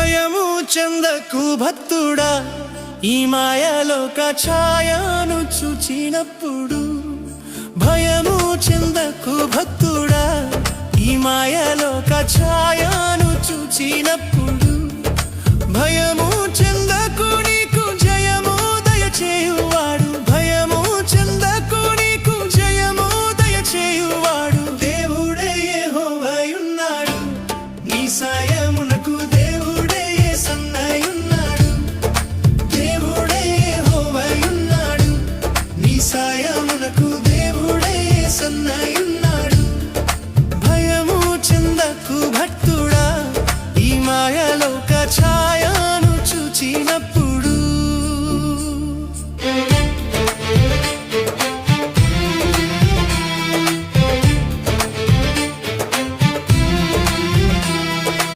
భయము చెందకు భక్తుడా, ఈ మాయలోక ఛాయను చూచినప్పుడు. భయము చెందకు భక్తుడా, ఈ మాయలోక ఛాయను చూచినప్పుడు. భయము చెందకు, నీకు జయము దయచేయువాడు. భయము చెందకు, నీకు జయము దయచేయువాడు. దేవుడే యెహోవాయున్నాడు, నీ సాయమునకు దేవుడే యేసన్నయున్నాడు. దేవుడే యెహోవాయున్నాడు, నీ సాయమునకు దేవుడే యేసన్నయున్నాడు. భయము చెందకు భక్తుడా, ఈ మాయలోక ఛాయ